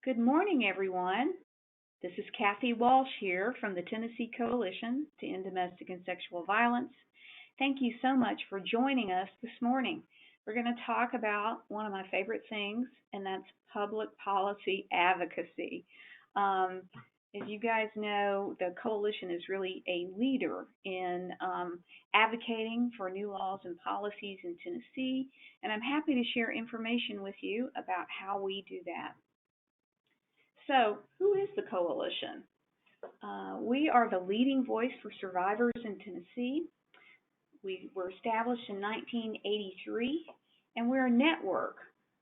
Good morning, everyone. This is Kathy Walsh here from the Tennessee Coalition to End Domestic and Sexual Violence. Thank you so much for joining us this morning. We're going to talk about one of my favorite things, and that's public policy advocacy. Um, as you guys know, the coalition is really a leader in advocating for new laws and policies in Tennessee, and I'm happy to share information with you about how we do that. So, who is the coalition? We are the leading voice for survivors in Tennessee. We were established in 1983, and we're a network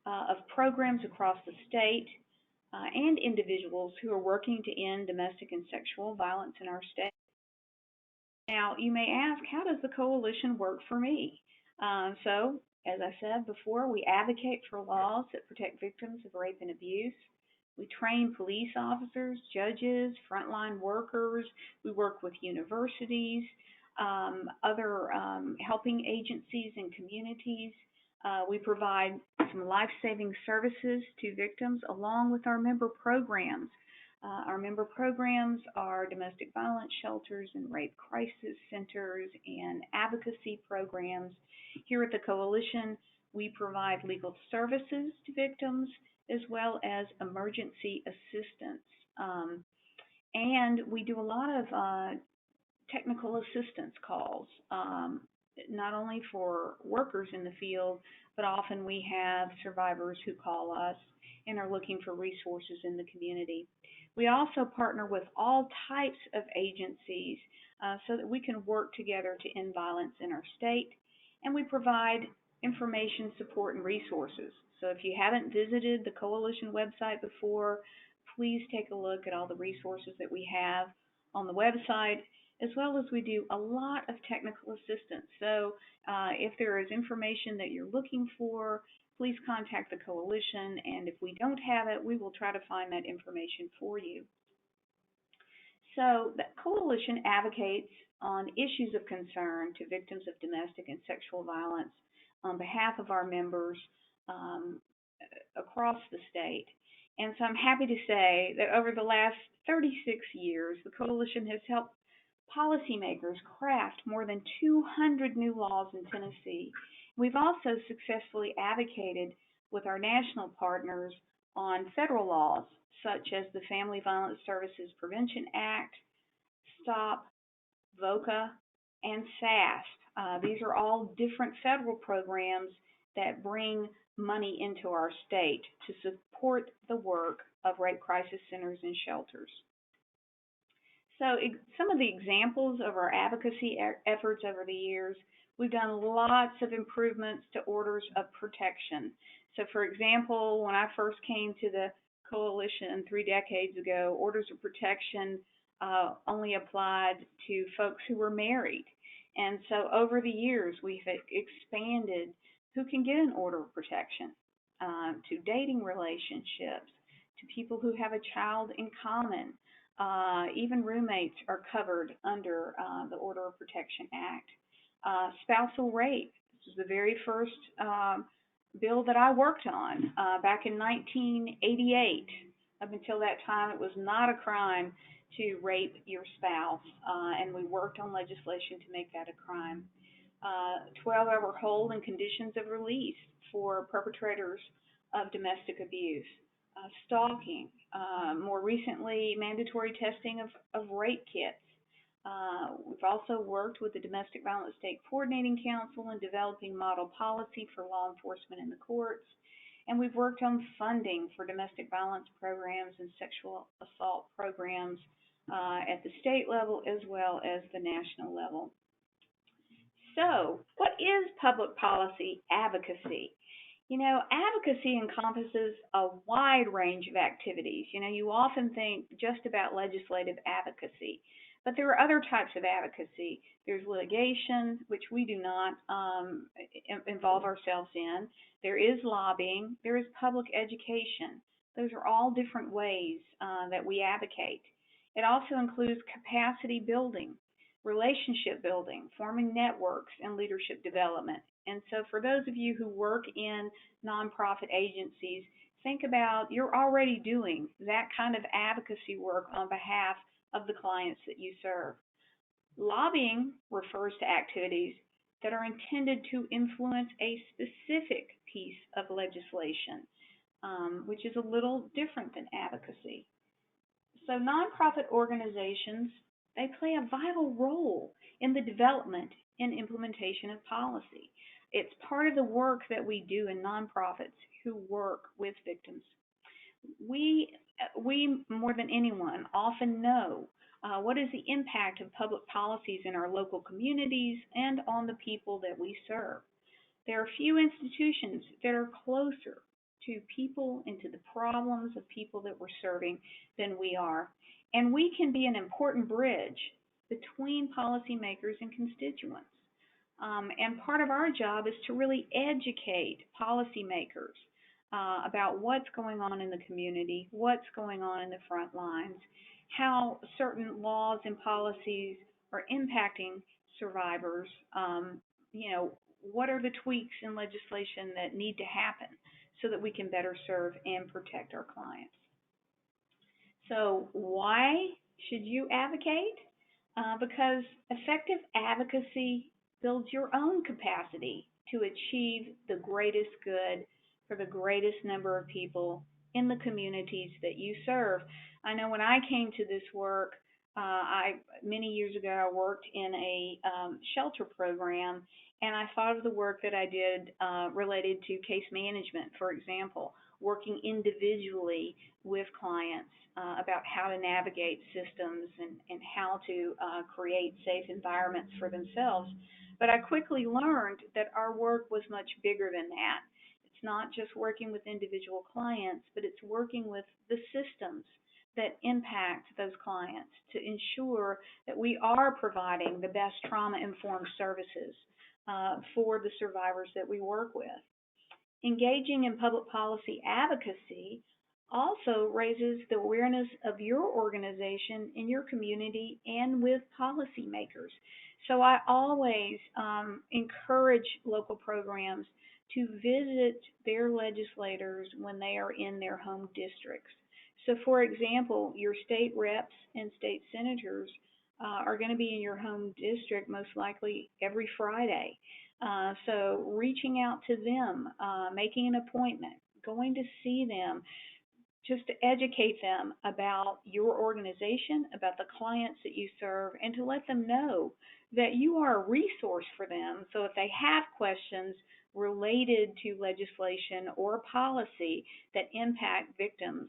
of programs across the state and individuals who are working to end domestic and sexual violence in our state. Now, you may ask, how does the coalition work for me? As I said before, we advocate for laws that protect victims of rape and abuse. We train police officers, judges, frontline workers. We work with universities, other helping agencies and communities. We provide some life-saving services to victims along with our member programs. Our member programs are domestic violence shelters and rape crisis centers and advocacy programs. Here at the Coalition, we provide legal services to victims as well as emergency assistance. And we do a lot of technical assistance calls, not only for workers in the field, but often we have survivors who call us and are looking for resources in the community. We also partner with all types of agencies so that we can work together to end violence in our state, and we provide information, support, and resources. So if you haven't visited the Coalition website before, please take a look at all the resources that we have on the website, as well as we do a lot of technical assistance. So if there is information that you're looking for, please contact the Coalition, and if we don't have it, we will try to find that information for you. So the Coalition advocates on issues of concern to victims of domestic and sexual violence on behalf of our members across the state. And so I'm happy to say that over the last 36 years, the Coalition has helped policymakers craft more than 200 new laws in Tennessee. We've also successfully advocated with our national partners on federal laws such as the Family Violence Services Prevention Act, STOP, VOCA, and SAST. These are all different federal programs that bring money into our state to support the work of rape crisis centers and shelters. So some of the examples of our advocacy efforts over the years, we've done lots of improvements to orders of protection. So for example, when I first came to the Coalition 3 decades ago, orders of protection only applied to folks who were married. And so over the years, we've expanded who can get an order of protection to dating relationships, to people who have a child in common. Even roommates are covered under the Order of Protection Act. Spousal rape. This was the very first bill that I worked on back in 1988. Up until that time, it was not a crime to rape your spouse, and we worked on legislation to make that a crime. 12-hour hold and conditions of release for perpetrators of domestic abuse. Stalking, more recently, mandatory testing of rape kits. We've also worked with the Domestic Violence State Coordinating Council in developing model policy for law enforcement in the courts. And we've worked on funding for domestic violence programs and sexual assault programs at the state level as well as the national level. So, what is public policy advocacy? You know, advocacy encompasses a wide range of activities. You know, you often think just about legislative advocacy, but there are other types of advocacy. There's litigation, which we do not involve ourselves in. There is lobbying. There is public education. Those are all different ways that we advocate. It also includes capacity building, relationship building, forming networks, and leadership development. And so for those of you who work in nonprofit agencies, think about you're already doing that kind of advocacy work on behalf of the clients that you serve. Lobbying refers to activities that are intended to influence a specific piece of legislation, which is a little different than advocacy. So nonprofit organizations, they play a vital role in the development and implementation of policy. It's part of the work that we do in nonprofits who work with victims. We, we more than anyone often know what is the impact of public policies in our local communities and on the people that we serve. There are few institutions that are closer to people and to the problems of people that we're serving than we are. And we can be an important bridge between policymakers and constituents. And part of our job is to really educate policymakers about what's going on in the community, what's going on in the front lines, how certain laws and policies are impacting survivors. What are the tweaks in legislation that need to happen so that we can better serve and protect our clients? So, why should you advocate? Because effective advocacy builds your own capacity to achieve the greatest good for the greatest number of people in the communities that you serve. I know when I came to this work, I many years ago I worked in a shelter program, and I thought of the work that I did related to case management, for example, working individually with clients about how to navigate systems and how to create safe environments for themselves. But I quickly learned that our work was much bigger than that. It's not just working with individual clients, but it's working with the systems that impact those clients to ensure that we are providing the best trauma-informed services for the survivors that we work with. Engaging in public policy advocacy also raises the awareness of your organization in your community and with policymakers. So I always encourage local programs to visit their legislators when they are in their home districts. So, for example, your state reps and state senators are going to be in your home district most likely every Friday. So reaching out to them, making an appointment, going to see them, just to educate them about your organization, about the clients that you serve, and to let them know that you are a resource for them. So if they have questions related to legislation or policy that impact victims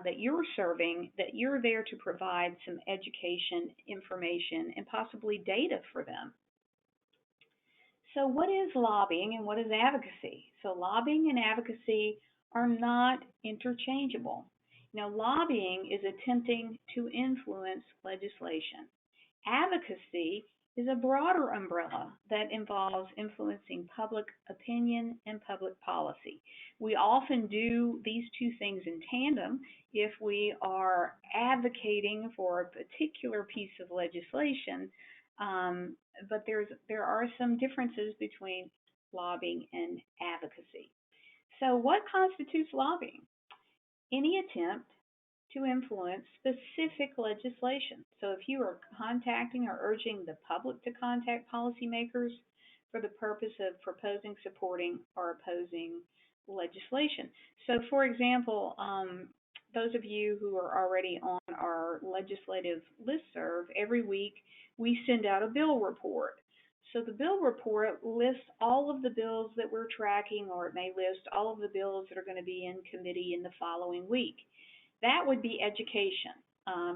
that you're serving, that you're there to provide some education, information, and possibly data for them. So, what is lobbying and what is advocacy? So, lobbying and advocacy are not interchangeable. Now, lobbying is attempting to influence legislation. Advocacy is a broader umbrella that involves influencing public opinion and public policy. We often do these two things in tandem if we are advocating for a particular piece of legislation, but there are some differences between lobbying and advocacy. So, what constitutes lobbying? Any attempt to influence specific legislation. So if you are contacting or urging the public to contact policymakers for the purpose of proposing, supporting, or opposing legislation. So for example, those of you who are already on our legislative listserv, every week we send out a bill report. So the bill report lists all of the bills that we're tracking, or it may list all of the bills that are going to be in committee in the following week. That would be education,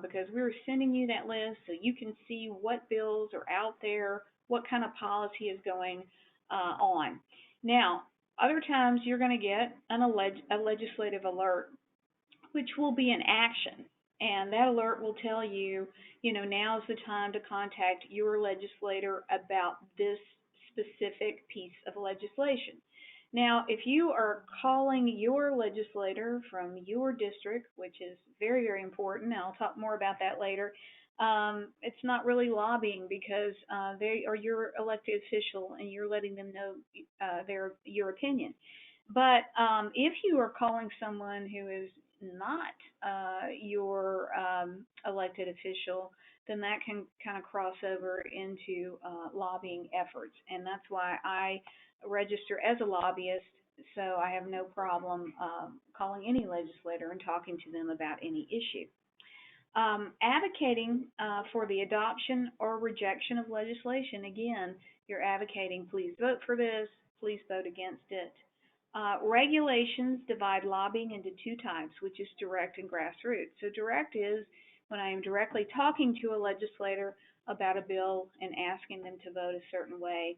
because we're sending you that list so you can see what bills are out there, what kind of policy is going on. Now, other times you're going to get a legislative alert, which will be an action. And that alert will tell you, now's the time to contact your legislator about this specific piece of legislation. Now, if you are calling your legislator from your district, which is very, very important, and I'll talk more about that later, it's not really lobbying because they are your elected official and you're letting them know your opinion. But if you are calling someone who is not your elected official, then that can kind of cross over into lobbying efforts. And that's why I register as a lobbyist, so I have no problem calling any legislator and talking to them about any issue. Advocating for the adoption or rejection of legislation. Again, you're advocating, please vote for this, please vote against it. Regulations divide lobbying into two types, which is direct and grassroots. So direct is when I am directly talking to a legislator about a bill and asking them to vote a certain way.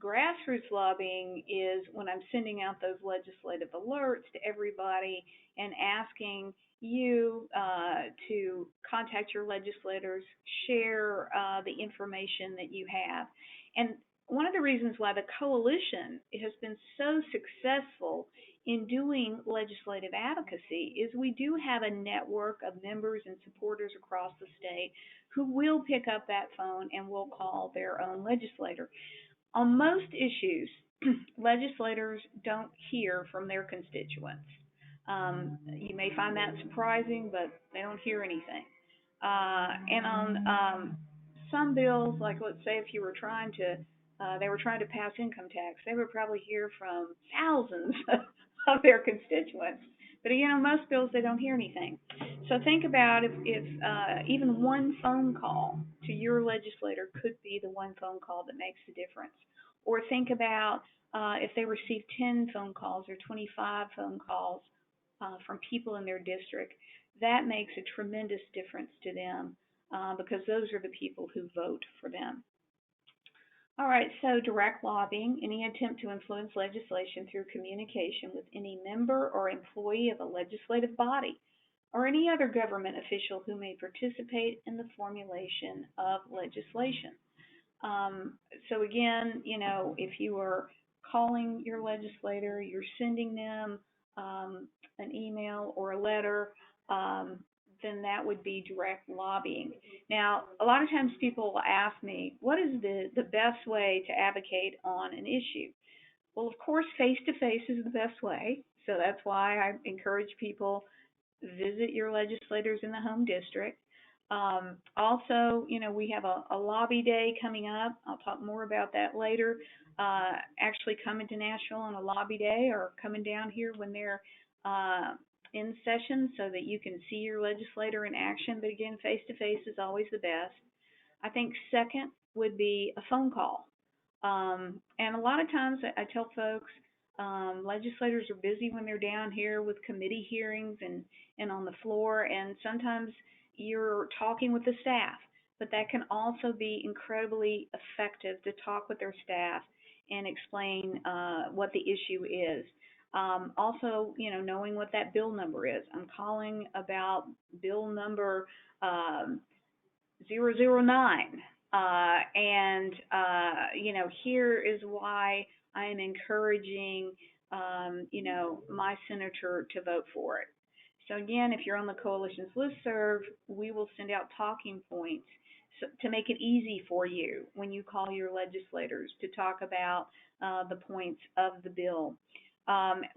Grassroots lobbying is when I'm sending out those legislative alerts to everybody and asking you to contact your legislators, share the information that you have. And one of the reasons why the coalition has been so successful in doing legislative advocacy is we do have a network of members and supporters across the state who will pick up that phone and will call their own legislator. On most issues, legislators don't hear from their constituents. You may find that surprising, but they don't hear anything. And on some bills, like let's say if you were trying to, they were trying to pass income tax, they would probably hear from thousands of their constituents. But again, on most bills, they don't hear anything. So think about if even one phone call to your legislator could be the one phone call that makes the difference. Or think about if they receive 10 phone calls or 25 phone calls from people in their district, that makes a tremendous difference to them because those are the people who vote for them. All right, so direct lobbying, any attempt to influence legislation through communication with any member or employee of a legislative body or any other government official who may participate in the formulation of legislation. Um, so again, if you are calling your legislator, you're sending them an email or a letter, um, then that would be direct lobbying. Now, a lot of times people will ask me, what is the best way to advocate on an issue? Well, of course, face to face is the best way. So that's why I encourage people visit your legislators in the home district. Also, we have a lobby day coming up. I'll talk more about that later. Actually coming to Nashville on a lobby day or coming down here when they're uh, in session so that you can see your legislator in action. But again, face to face is always the best. I think second would be a phone call. And a lot of times I tell folks legislators are busy when they're down here with committee hearings and on the floor, and sometimes you're talking with the staff, but that can also be incredibly effective to talk with their staff and explain what the issue is. Also, knowing what that bill number is. I'm calling about bill number 009. Here is why I am encouraging, my senator to vote for it. So again, if you're on the coalition's listserv, we will send out talking points to make it easy for you when you call your legislators to talk about the points of the bill.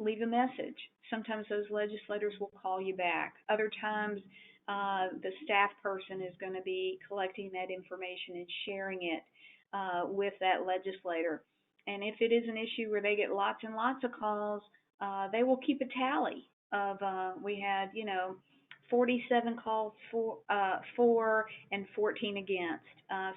Leave a message. Sometimes those legislators will call you back. Other times, the staff person is going to be collecting that information and sharing it with that legislator. And if it is an issue where they get lots and lots of calls, they will keep a tally of we had 47 calls for and 14 against.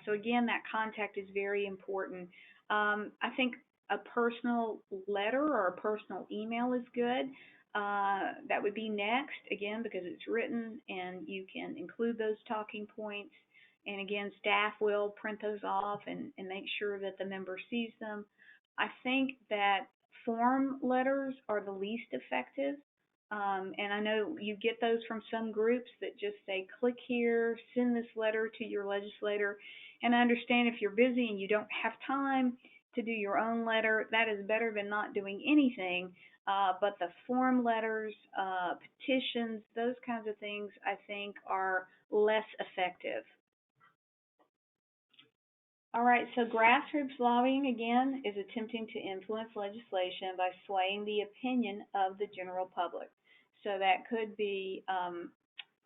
So again, that contact is very important. I think a personal letter or a personal email is good. That would be next, again, because it's written and you can include those talking points. And again, staff will print those off and make sure that the member sees them. I think that form letters are the least effective. And I know you get those from some groups that just say, click here, send this letter to your legislator. And I understand if you're busy and you don't have time to do your own letter, that is better than not doing anything. But the form letters, petitions, those kinds of things, I think are less effective. All right, so grassroots lobbying, again, is attempting to influence legislation by swaying the opinion of the general public. So that could be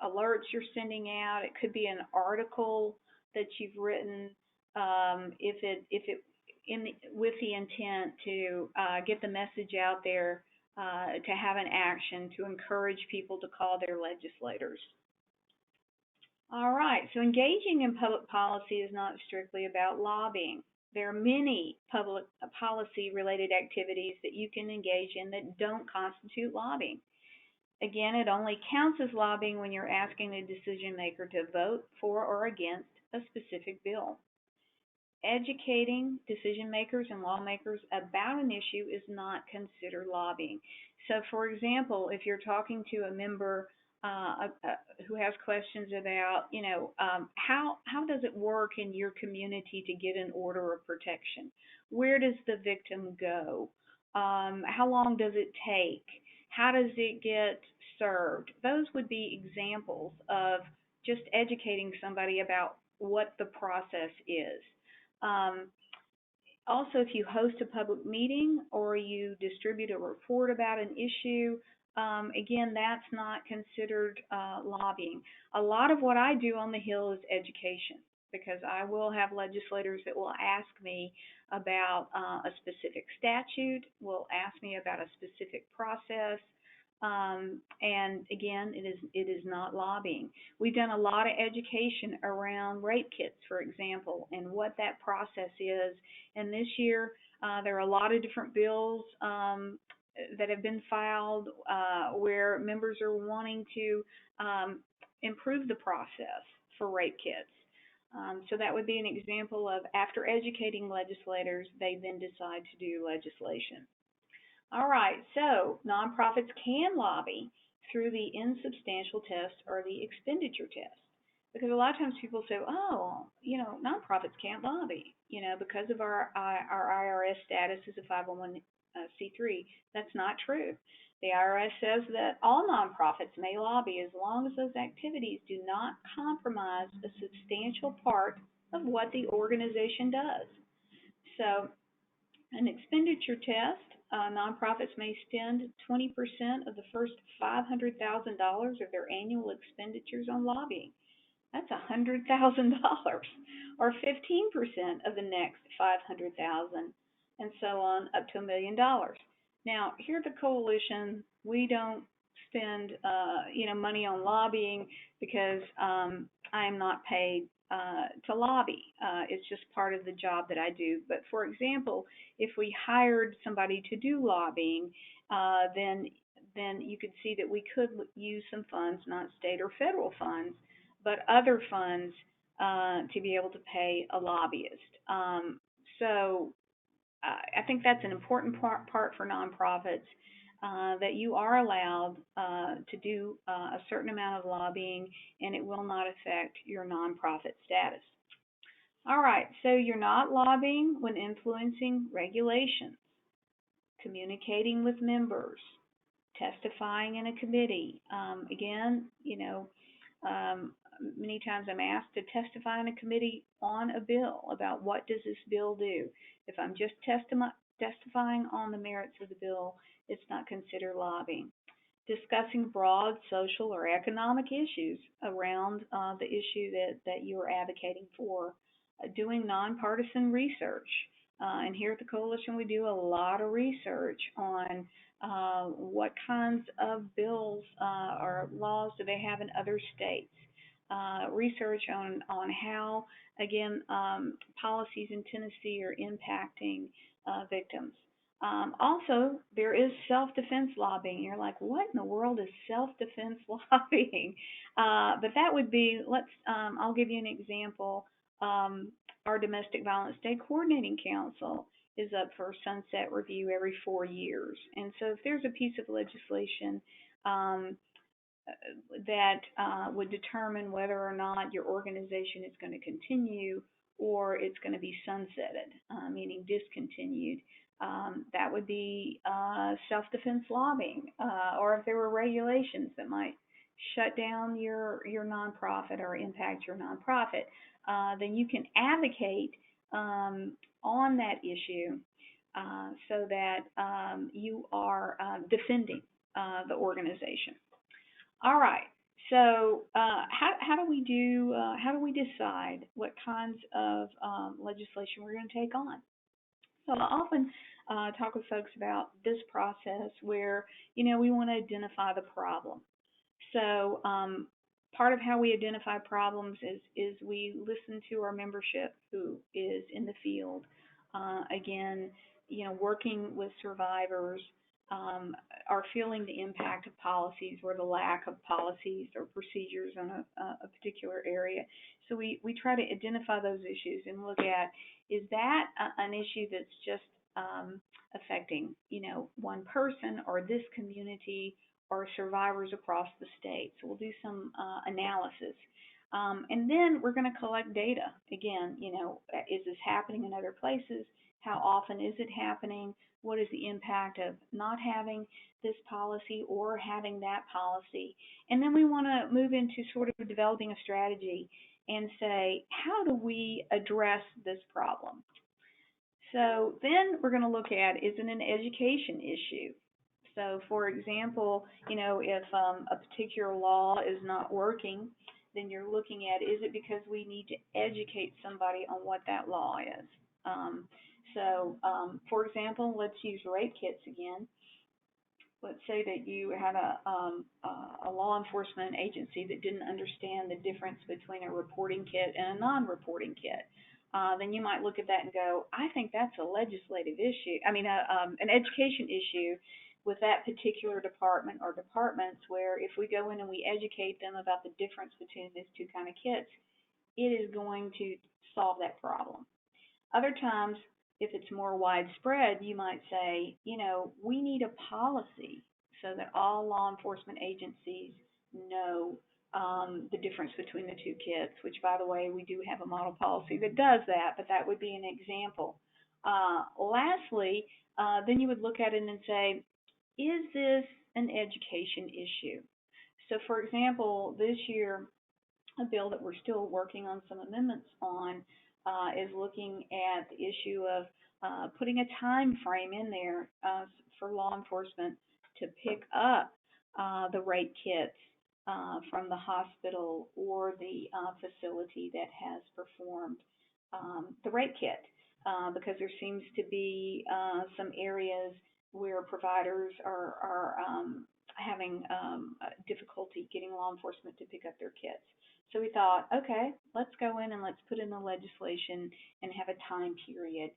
alerts you're sending out. It could be an article that you've written, if it with the intent to get the message out there, to have an action to encourage people to call their legislators. All right, so engaging in public policy is not strictly about lobbying. There are many public policy related activities that you can engage in that don't constitute lobbying. Again, it only counts as lobbying when you're asking the decision maker to vote for or against a specific bill. Educating decision makers and lawmakers about an issue is not considered lobbying. So, for example, if you're talking to a member who has questions about, how does it work in your community to get an order of protection? Where does the victim go? How long does it take? How does it get served? Those would be examples of just educating somebody about what the process is. Um, Also, if you host a public meeting or you distribute a report about an issue, again, that's not considered lobbying. A lot of what I do on the Hill is education because I will have legislators that will ask me about a specific statute, will ask me about a specific process. And again, it is not lobbying. We've done a lot of education around rape kits, for example, and what that process is. And this year, there are a lot of different bills that have been filed where members are wanting to improve the process for rape kits. So that would be an example of after educating legislators, they then decide to do legislation. All right, so nonprofits can lobby through the insubstantial test or the expenditure test. Because a lot of times people say, oh, nonprofits can't lobby, because of our IRS status as a 501c3. That's not true. The IRS says that all nonprofits may lobby as long as those activities do not compromise a substantial part of what the organization does. So an expenditure test, nonprofits may spend 20% of the first $500,000 of their annual expenditures on lobbying. That's $100,000, or 15% of the next 500,000, and so on up to $1 million. Now, here at the coalition, we don't spend money on lobbying because I am not paid to lobby. It's just part of the job that I do. But for example, if we hired somebody to do lobbying, then you could see that we could use some funds, not state or federal funds, but other funds to be able to pay a lobbyist. So I think that's an important part for nonprofits, that you are allowed to do a certain amount of lobbying, and it will not affect your nonprofit status. All right, so you're not lobbying when influencing regulations, communicating with members, testifying in a committee. Again, um, many times I'm asked to testify in a committee on a bill about what does this bill do. If I'm just testifying on the merits of the bill, it's not considered lobbying. Discussing broad social or economic issues around the issue that you are advocating for. Doing nonpartisan research. And here at the Coalition, we do a lot of research on what kinds of bills or laws do they have in other states. Research on how, again, policies in Tennessee are impacting victims. Also, there is self-defense lobbying. You're like, what in the world is self-defense lobbying? But that would be, I'll give you an example. Our Domestic Violence Day Coordinating Council is up for sunset review every 4 years. And so if there's a piece of legislation that would determine whether or not your organization is going to continue or it's going to be sunsetted, meaning discontinued. That would be self-defense lobbying, or if there were regulations that might shut down your nonprofit or impact your nonprofit, then you can advocate on that issue so that you are defending the organization. All right. So how do we do? How do we decide what kinds of legislation we're going to take on? So I often talk with folks about this process where we want to identify the problem. So part of how we identify problems is we listen to our membership who is in the field. Again, working with survivors, are feeling the impact of policies or the lack of policies or procedures on a particular area. So we try to identify those issues and look at, is that an issue that's just affecting one person or this community or survivors across the state. So we'll do some analysis. And then we're going to collect data. Again, is this happening in other places? How often is it happening? What is the impact of not having this policy or having that policy? And then we want to move into sort of developing a strategy and say, how do we address this problem? So then we're going to look at, is it an education issue? So for example, if a particular law is not working, then you're looking at, is it because we need to educate somebody on what that law is? For example, let's use rape kits again. Let's say that you had a law enforcement agency that didn't understand the difference between a reporting kit and a non-reporting kit. Then you might look at that and go, I think that's a legislative issue. An education issue with that particular department or departments, where if we go in and we educate them about the difference between these two kind of kits, it is going to solve that problem. Other times, if it's more widespread, you might say, we need a policy so that all law enforcement agencies know the difference between the two kits, which, by the way, we do have a model policy that does that, but that would be an example. Lastly, then you would look at it and say, is this an education issue? So, for example, this year, a bill that we're still working on some amendments on is looking at the issue of putting a time frame in there for law enforcement to pick up the rape kits from the hospital or the facility that has performed the rape kit, because there seems to be some areas where providers are having difficulty getting law enforcement to pick up their kits. So we thought, okay, let's go in and let's put in the legislation and have a time period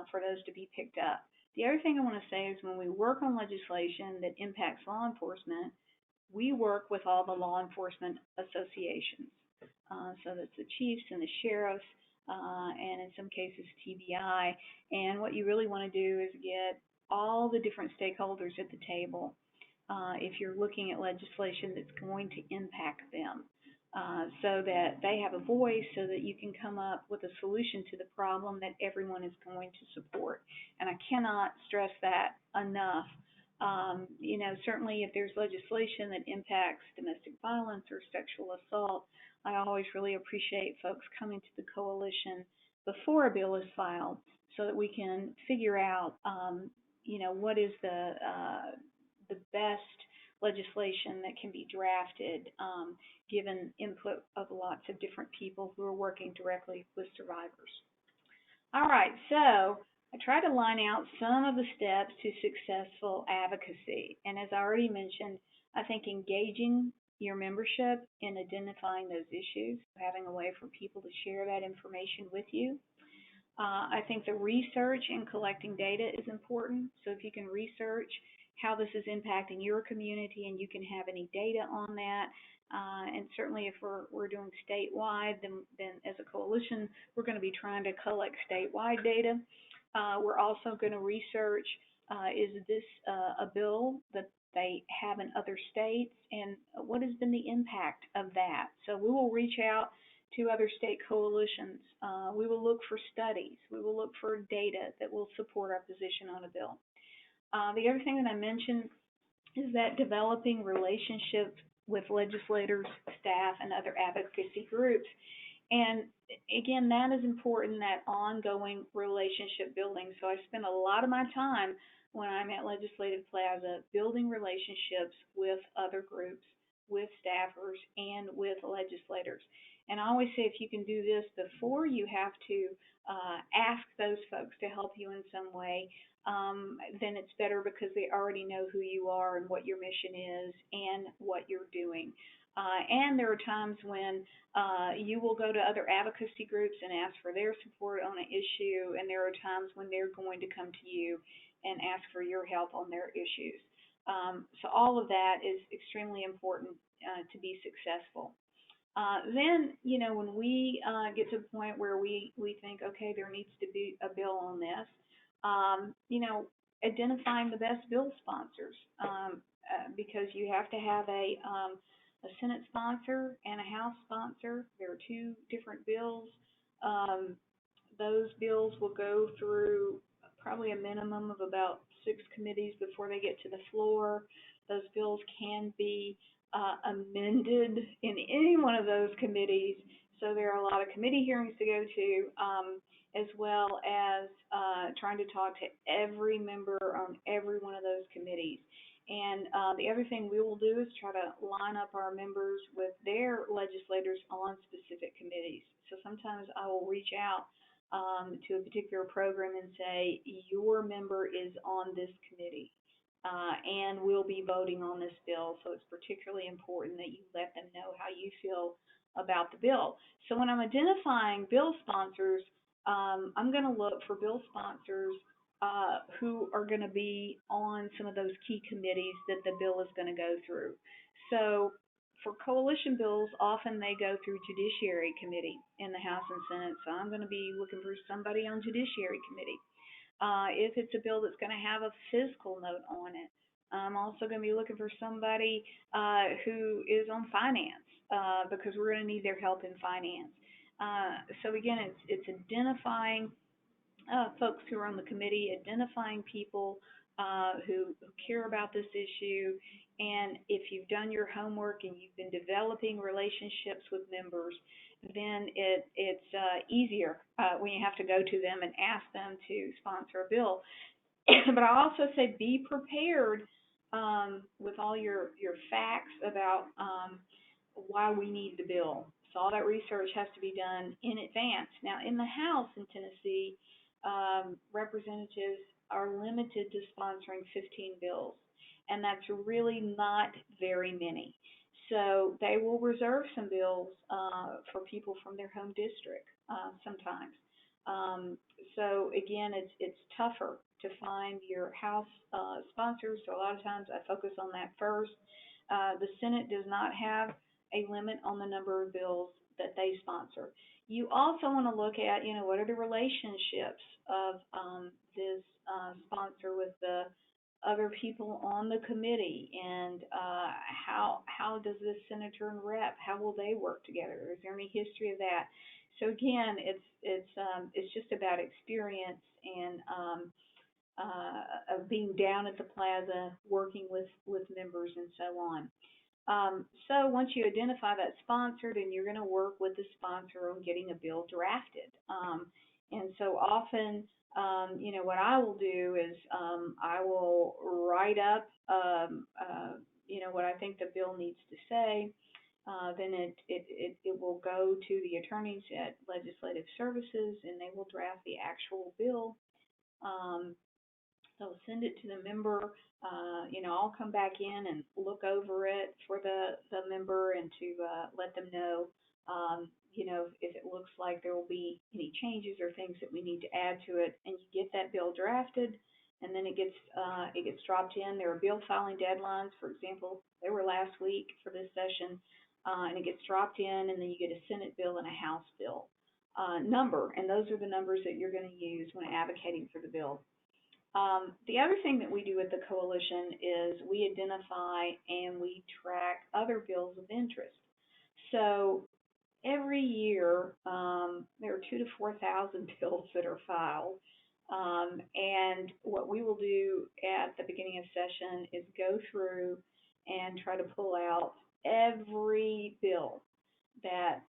for those to be picked up. The other thing I want to say is when we work on legislation that impacts law enforcement, we work with all the law enforcement associations. So that's the chiefs and the sheriffs, and in some cases TBI. And what you really want to do is get all the different stakeholders at the table if you're looking at legislation that's going to impact them, so that they have a voice, so that you can come up with a solution to the problem that everyone is going to support. And I cannot stress that enough. Certainly if there's legislation that impacts domestic violence or sexual assault, I always really appreciate folks coming to the coalition before a bill is filed so that we can figure out, what is the best legislation that can be drafted, given input of lots of different people who are working directly with survivors. All right, so I try to line out some of the steps to successful advocacy. And as I already mentioned, I think engaging your membership in identifying those issues, having a way for people to share that information with you. I think the research and collecting data is important. So if you can research how this is impacting your community and you can have any data on that, and certainly if we're doing statewide, then as a coalition, we're going to be trying to collect statewide data. We're also going to research, is this a bill that they have in other states, and what has been the impact of that? So we will reach out to other state coalitions. We will look for studies. We will look for data that will support our position on a bill. The other thing that I mentioned is that developing relationships with legislators, staff, and other advocacy groups And again, that is important, that ongoing relationship building. So I spend a lot of my time when I'm at Legislative Plaza building relationships with other groups, with staffers, and with legislators. And I always say if you can do this before you have to ask those folks to help you in some way, then it's better because they already know who you are and what your mission is and what you're doing. And there are times when you will go to other advocacy groups and ask for their support on an issue, and there are times when they're going to come to you and ask for your help on their issues. So all of that is extremely important to be successful. Then, when we get to the point where we think, okay, there needs to be a bill on this, identifying the best bill sponsors, because you have to have a Senate sponsor and a House sponsor. There are two different bills. Um, those bills will go through probably a minimum of about 6 committees before they get to the floor. Those bills can be amended in any one of those committees. So there are a lot of committee hearings to go to, as well as trying to talk to every member on every one of those committees. And the other thing we will do is try to line up our members with their legislators on specific committees. So sometimes I will reach out to a particular program and say, your member is on this committee, and we'll be voting on this bill. So it's particularly important that you let them know how you feel about the bill. So when I'm identifying bill sponsors, I'm going to look for bill sponsors who are going to be on some of those key committees that the bill is going to go through. So for coalition bills, often they go through Judiciary Committee in the House and Senate. So I'm going to be looking for somebody on Judiciary Committee. If it's a bill that's going to have a fiscal note on it, I'm also going to be looking for somebody who is on finance, because we're going to need their help in finance. So again, it's identifying folks who are on the committee, identifying people who care about this issue, and if you've done your homework and you've been developing relationships with members, then it's easier when you have to go to them and ask them to sponsor a bill. But I also say be prepared with all your facts about why we need the bill. So all that research has to be done in advance. Now, in the House in Tennessee, representatives are limited to sponsoring 15 bills, and that's really not very many. So they will reserve some bills for people from their home district sometimes. Um, so again, it's tougher to find your House sponsors. So a lot of times I focus on that first. The Senate does not have a limit on the number of bills that they sponsor. You also want to look at, what are the relationships of this sponsor with the other people on the committee, and how does this senator and rep, how will they work together? Is there any history of that? So again, it's just about experience and of being down at the plaza, working with members and so on. So once you identify that sponsor, then you're going to work with the sponsor on getting a bill drafted. And so often, what I will do is I will write up, what I think the bill needs to say. Then it will go to the attorneys at Legislative Services, and they will draft the actual bill. Um, They'll send it to the member. I'll come back in and look over it for the member and to let them know, if it looks like there will be any changes or things that we need to add to it. And you get that bill drafted, and then it gets dropped in. There are bill filing deadlines. For example, there were last week for this session, and it gets dropped in, and then you get a Senate bill and a House bill number, and those are the numbers that you're going to use when advocating for the bill. The other thing that we do with the coalition is we identify and we track other bills of interest. So every year there are 2,000 to 4,000 bills that are filed. And what we will do at the beginning of session is go through and try to pull out every bill that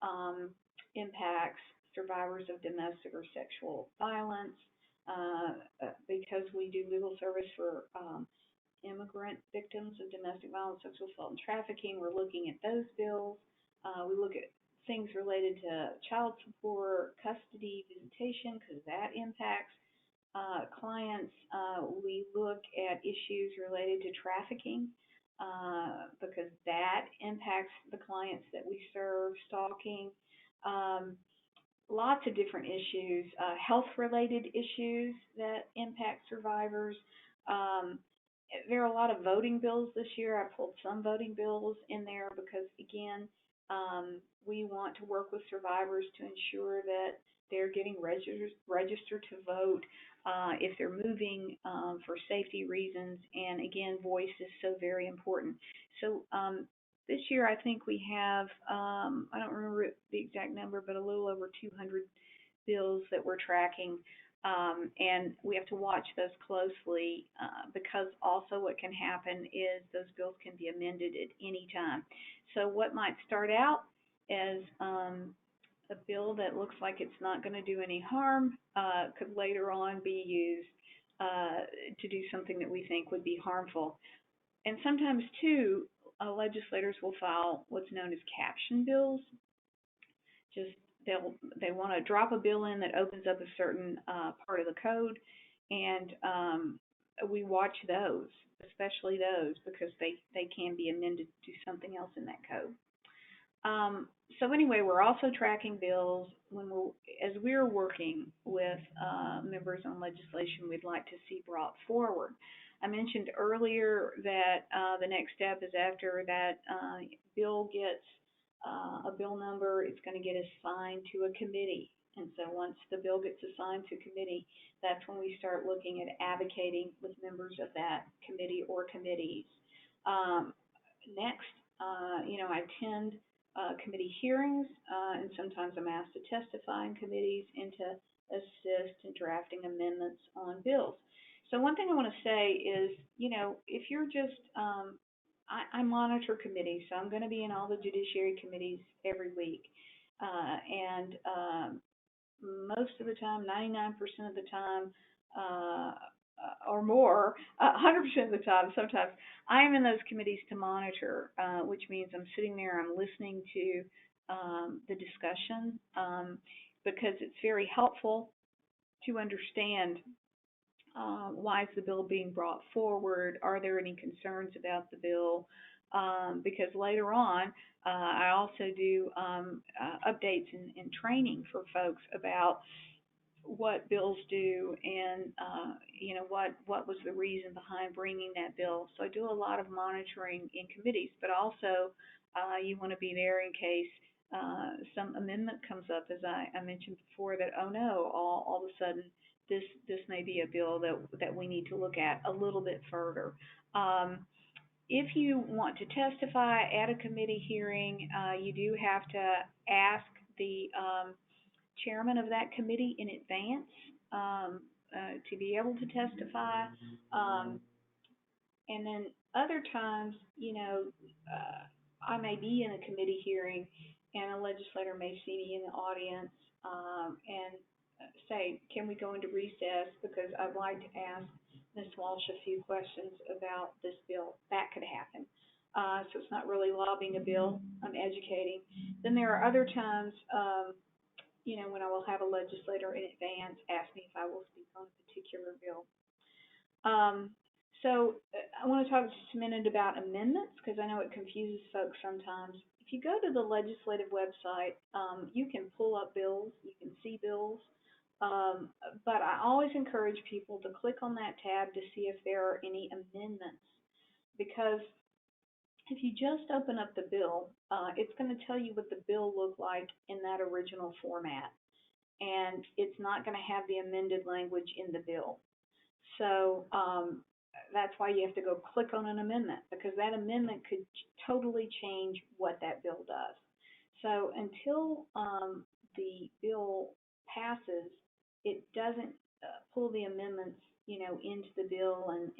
impacts survivors of domestic or sexual violence, because we do legal service for immigrant victims of domestic violence, sexual assault, and trafficking. We're looking at those bills. We look at things related to child support, custody, visitation, because that impacts clients. We look at issues related to trafficking, because that impacts the clients that we serve, stalking, um, lots of different issues, health-related issues that impact survivors. Um, there are a lot of voting bills this year. I pulled some voting bills in there because, again, we want to work with survivors to ensure that they're getting registered to vote if they're moving, for safety reasons. And again, voice is so very important. So this year, I think we have, I don't remember the exact number, but a little over 200 bills that we're tracking. And we have to watch those closely, because also what can happen is those bills can be amended at any time. So what might start out as a bill that looks like it's not going to do any harm could later on be used to do something that we think would be harmful. And sometimes, too, legislators will file what's known as caption bills. Just they want to drop a bill in that opens up a certain part of the code, and we watch those, especially those, because they can be amended to do something else in that code. So anyway, we're also tracking bills as we're working with members on legislation we'd like to see brought forward. I mentioned earlier that the next step is after that bill gets a bill number, it's going to get assigned to a committee. And so once the bill gets assigned to a committee, that's when we start looking at advocating with members of that committee or committees. Next, I attend committee hearings, and sometimes I'm asked to testify in committees and to assist in drafting amendments on bills. So one thing I want to say is, if you're just, I monitor committees, so I'm going to be in all the judiciary committees every week. And most of the time, 99% of the time, or more, 100% of the time, sometimes I am in those committees to monitor, which means I'm sitting there, I'm listening to the discussion, because it's very helpful to understand why is the bill being brought forward, are there any concerns about the bill, because later on, I also do updates and training for folks about what bills do, and what was the reason behind bringing that bill. So I do a lot of monitoring in committees, but also you want to be there in case some amendment comes up, as I mentioned before, that, oh no, all of a sudden this may be a bill that we need to look at a little bit further. If you want to testify at a committee hearing, you do have to ask the chairman of that committee in advance to be able to testify. And then other times, I may be in a committee hearing and a legislator may see me in the audience and say, can we go into recess because I'd like to ask Ms. Walsh a few questions about this bill. That could happen. So it's not really lobbying a bill, I'm educating. Then there are other times when I will have a legislator in advance ask me if I will speak on a particular bill. So I want to talk just a minute about amendments because I know it confuses folks sometimes. If you go to the legislative website, you can pull up bills, you can see bills, but I always encourage people to click on that tab to see if there are any amendments, because if you just open up the bill, it's going to tell you what the bill looked like in that original format, and it's not going to have the amended language in the bill. So that's why you have to go click on an amendment, because that amendment could totally change what that bill does. So until the bill passes, it doesn't pull the amendments, into the bill, and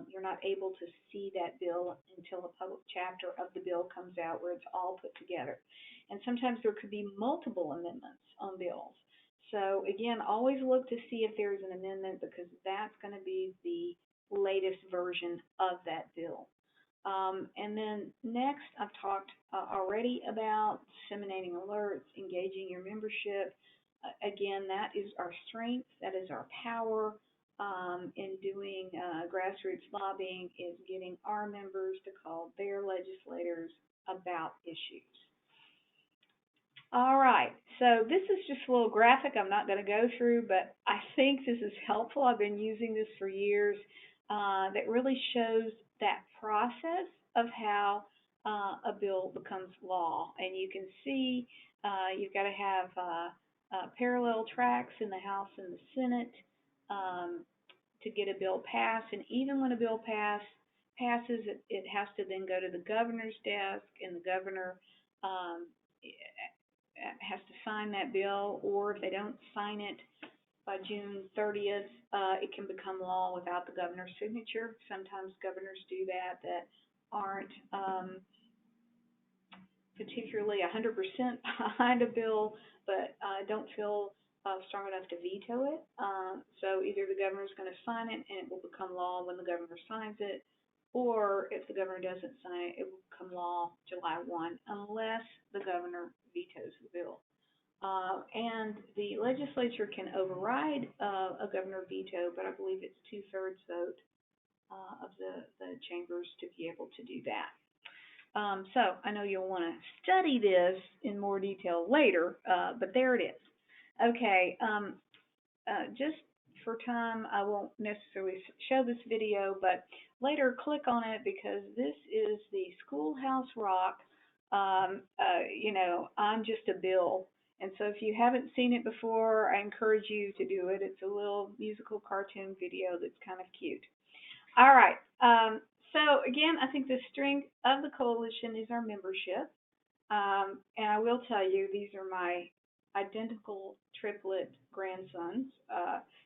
you're not able to see that bill until a public chapter of the bill comes out where it's all put together. And sometimes there could be multiple amendments on bills. So again, always look to see if there's an amendment, because that's going to be the latest version of that bill. And then next, I've talked already about disseminating alerts, engaging your membership. Again, that is our strength, that is our power in doing grassroots lobbying, is getting our members to call their legislators about issues. All right, so this is just a little graphic I'm not going to go through, but I think this is helpful. I've been using this for years. That really shows that process of how a bill becomes law. And you can see you've got to have parallel tracks in the House and the Senate to get a bill passed. And even when a bill passes, it has to then go to the governor's desk, and the governor has to sign that bill, or if they don't sign it by June 30th, it can become law without the governor's signature. Sometimes governors do that aren't particularly 100% behind a bill, but don't feel strong enough to veto it. So either the governor's going to sign it and it will become law when the governor signs it, or if the governor doesn't sign it, it will become law July 1, unless the governor vetoes the bill. And the legislature can override a governor veto, but I believe it's 2/3 vote of the chambers to be able to do that. So I know you'll want to study this in more detail later, but there it is. Okay, just for time, I won't necessarily show this video, but later click on it, because this is the Schoolhouse Rock, I'm Just a Bill. And so if you haven't seen it before, I encourage you to do it. It's a little musical cartoon video that's kind of cute. All right. So again, I think the strength of the coalition is our membership. And I will tell you, these are my identical triplet grandsons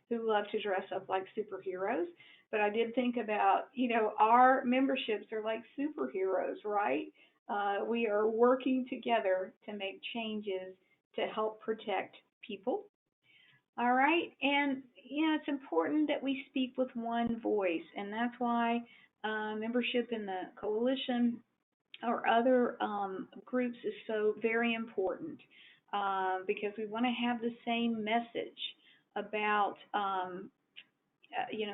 who love to dress up like superheroes. But I did think about, our memberships are like superheroes, right? We are working together to make changes to help protect people. All right, and it's important that we speak with one voice, and that's why membership in the coalition or other groups is so very important, because we want to have the same message about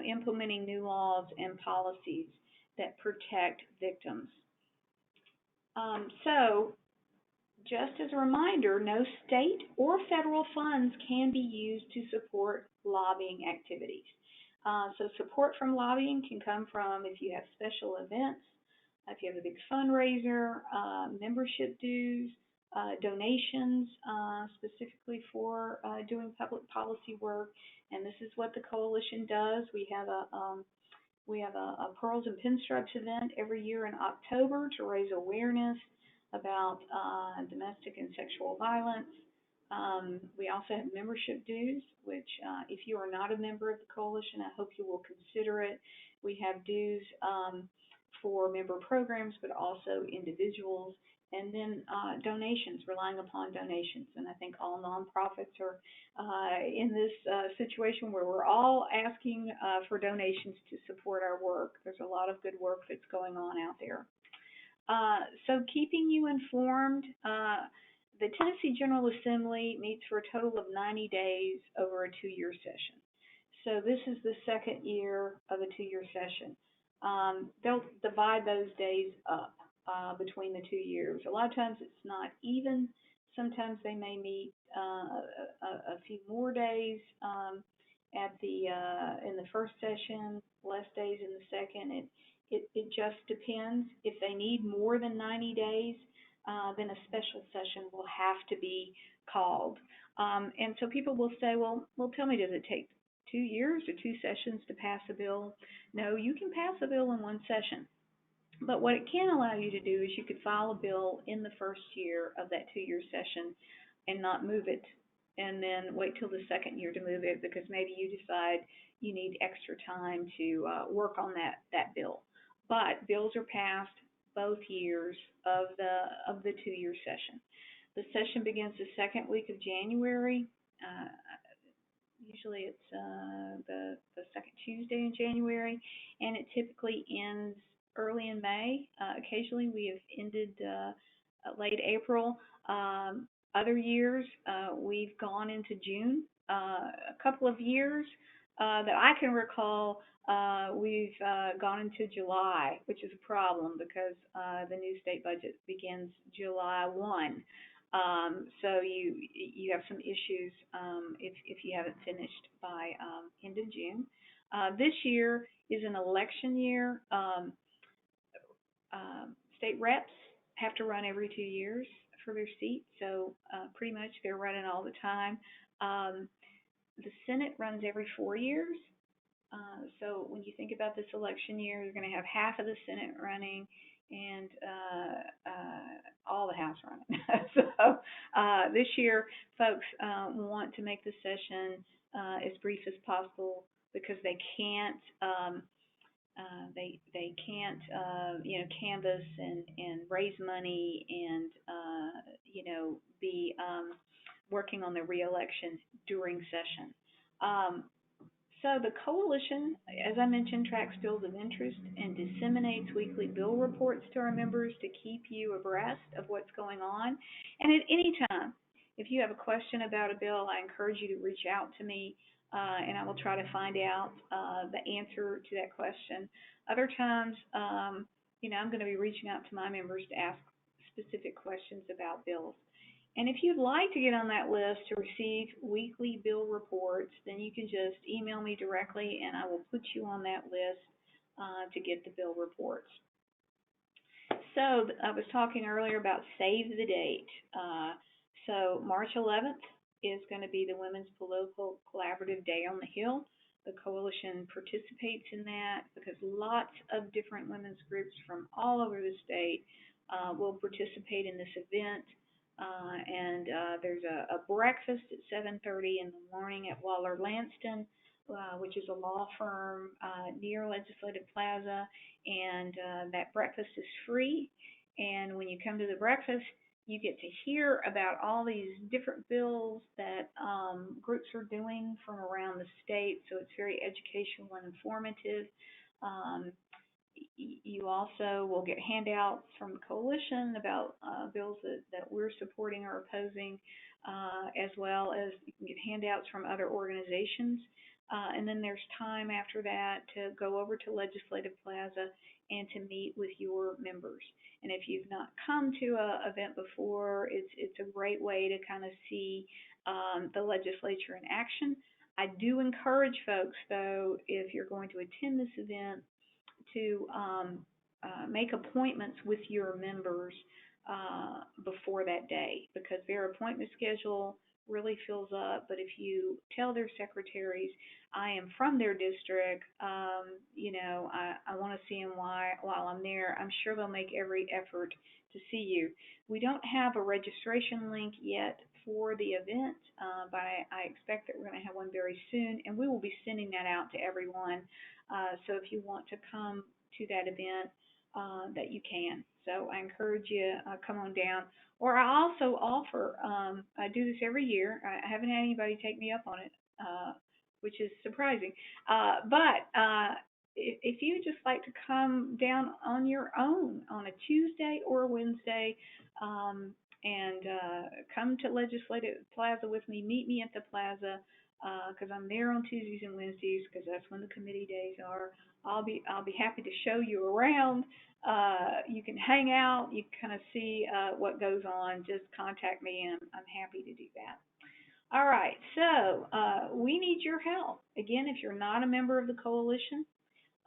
implementing new laws and policies that protect victims. So just as a reminder, no state or federal funds can be used to support lobbying activities. So support from lobbying can come from if you have special events, if you have a big fundraiser, membership dues, donations specifically for doing public policy work. And this is what the coalition does. We have a Pearls and Pinstripes event every year in October to raise awareness about domestic and sexual violence. We also have membership dues, which if you are not a member of the coalition, I hope you will consider it. We have dues for member programs, but also individuals, and then donations, relying upon donations. And I think all nonprofits are in this situation where we're all asking for donations to support our work. There's a lot of good work that's going on out there. So keeping you informed, the Tennessee General Assembly meets for a total of 90 days over a 2-year session. So this is the second year of a 2-year session. They'll divide those days up between the 2 years. A lot of times it's not even. Sometimes they may meet a few more days in the first session, less days in the second. It just depends. If they need more than 90 days, then a special session will have to be called. And so people will say, well, tell me, does it take 2 years or 2 sessions to pass a bill? No, you can pass a bill in one session. But what it can allow you to do is you could file a bill in the first year of that 2-year session and not move it and then wait till the second year to move it because maybe you decide you need extra time to work on that bill. But bills are passed both years of the 2 year session. The session begins the second week of January. Uh, Usually it's the second Tuesday in January, and it typically ends early in May. Occasionally we have ended late April. Other years we've gone into June. A couple of years that I can recall, we've gone into July, which is a problem because the new state budget begins July 1. So you have some issues if you haven't finished by end of June. This year is an election year. State reps have to run every 2 years for their seat, so pretty much they're running all the time. Um, the Senate runs every 4 years. So when you think about this election year, you're going to have half of the Senate running and all the House running. So this year, folks want to make the session as brief as possible because they can't they can't canvass and raise money and be working on their reelection during session. Um, so the coalition, as I mentioned, tracks bills of interest and disseminates weekly bill reports to our members to keep you abreast of what's going on. And at any time, if you have a question about a bill, I encourage you to reach out to me, and I will try to find out the answer to that question. Other times, I'm going to be reaching out to my members to ask specific questions about bills. And if you'd like to get on that list to receive weekly bill reports, then you can just email me directly and I will put you on that list to get the bill reports. So I was talking earlier about Save the Date. So March 11th is going to be the Women's Political Collaborative Day on the Hill. The coalition participates in that because lots of different women's groups from all over the state will participate in this event. There's a breakfast at 7:30 in the morning at Waller Lanston, which is a law firm near Legislative Plaza, and that breakfast is free. And when you come to the breakfast, you get to hear about all these different bills that groups are doing from around the state. So it's very educational and informative. Um, you also will get handouts from the coalition about bills that we're supporting or opposing, as well as you can get handouts from other organizations. And then there's time after that to go over to Legislative Plaza and to meet with your members. And if you've not come to an event before, it's a great way to kind of see the legislature in action. I do encourage folks, though, if you're going to attend this event, to make appointments with your members before that day because their appointment schedule really fills up. But if you tell their secretaries, I am from their district, I want to see them while I'm there, I'm sure they'll make every effort to see you. We don't have a registration link yet for the event, but I expect that we're going to have one very soon, and we will be sending that out to everyone. So if you want to come to that event, that you can. So I encourage you, come on down. Or I also offer, I do this every year. I haven't had anybody take me up on it, which is surprising. If you just like to come down on your own on a Tuesday or a Wednesday, and come to Legislative Plaza with me, meet me at the plaza, because I'm there on Tuesdays and Wednesdays because that's when the committee days are. I'll be happy to show you around. You can hang out. You can kind of see what goes on. Just contact me, and I'm happy to do that. All right, so we need your help. Again, if you're not a member of the coalition,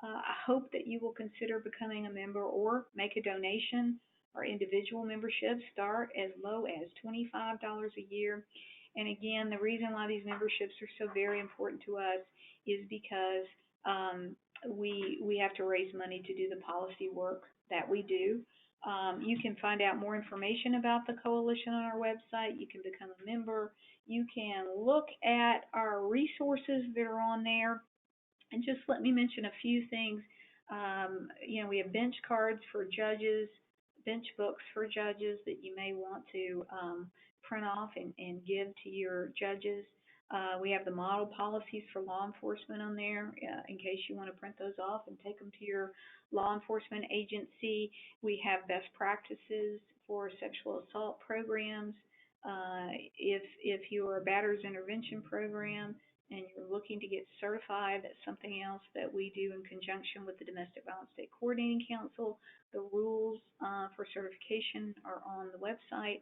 I hope that you will consider becoming a member or make a donation. Our individual memberships start as low as $25 a year. And again, the reason why these memberships are so very important to us is because we have to raise money to do the policy work that we do. You can find out more information about the coalition on our website. You can become a member. You can look at our resources that are on there. And just let me mention a few things. We have bench cards for judges, bench books for judges that you may want to print off and give to your judges. We have the model policies for law enforcement on there in case you want to print those off and take them to your law enforcement agency. We have best practices for sexual assault programs. If you're a batterers intervention program, and you're looking to get certified, that's something else that we do in conjunction with the Domestic Violence State Coordinating Council. The rules for certification are on the website.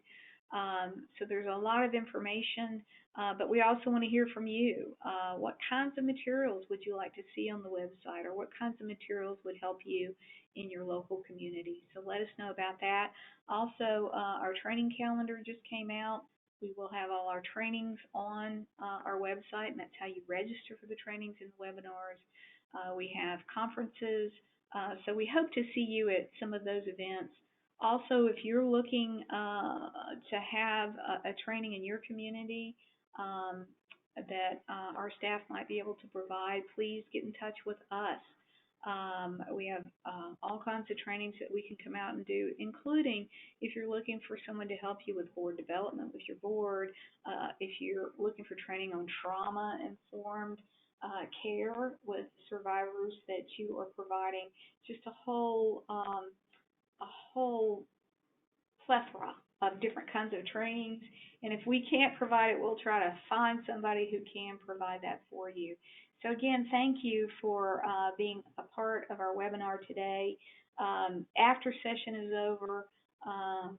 So there's a lot of information, but we also want to hear from you. What kinds of materials would you like to see on the website, or what kinds of materials would help you in your local community? So let us know about that. Also, our training calendar just came out. We will have all our trainings on our website, and that's how you register for the trainings and the webinars. We have conferences, so we hope to see you at some of those events. Also, if you're looking to have a training in your community that our staff might be able to provide, please get in touch with us. We have all kinds of trainings that we can come out and do, including if you're looking for someone to help you with board development with your board, if you're looking for training on trauma-informed care with survivors that you are providing, just a whole plethora of different kinds of trainings. And if we can't provide it, we'll try to find somebody who can provide that for you. So again, thank you for being a part of our webinar today. After session is over, I'm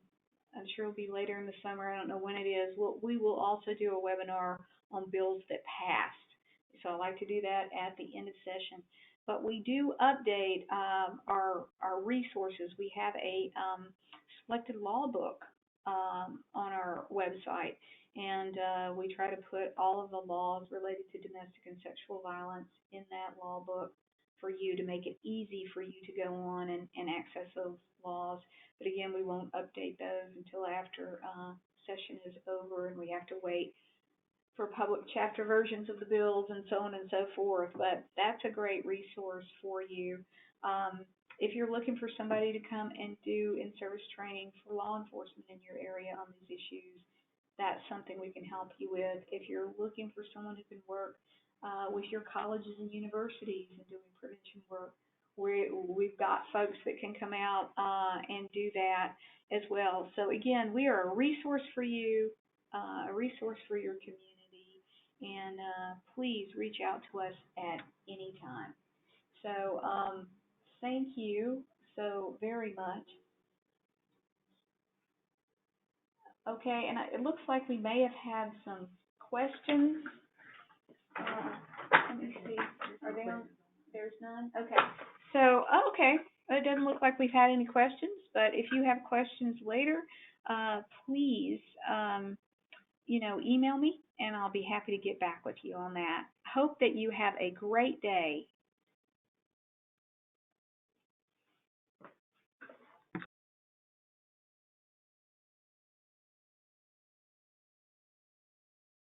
sure it'll be later in the summer, I don't know when it is, we will also do a webinar on bills that passed. So I like to do that at the end of session. But we do update our resources. We have a selected law book on our website, and we try to put all of the laws related to domestic and sexual violence in that law book for you, to make it easy for you to go on and access those laws. But again, we won't update those until after session is over, and we have to wait for public chapter versions of the bills and so on and so forth. But that's a great resource for you. If you're looking for somebody to come and do in-service training for law enforcement in your area on these issues, that's something we can help you with. If you're looking for someone who can work with your colleges and universities and doing prevention work, we've got folks that can come out and do that as well. So again, we are a resource for you, a resource for your community, and please reach out to us at any time. So thank you so very much. Okay, and it looks like we may have had some questions. Let me see. Are there? There's none? Okay. So, okay. It doesn't look like we've had any questions, but if you have questions later, please, email me, and I'll be happy to get back with you on that. Hope that you have a great day.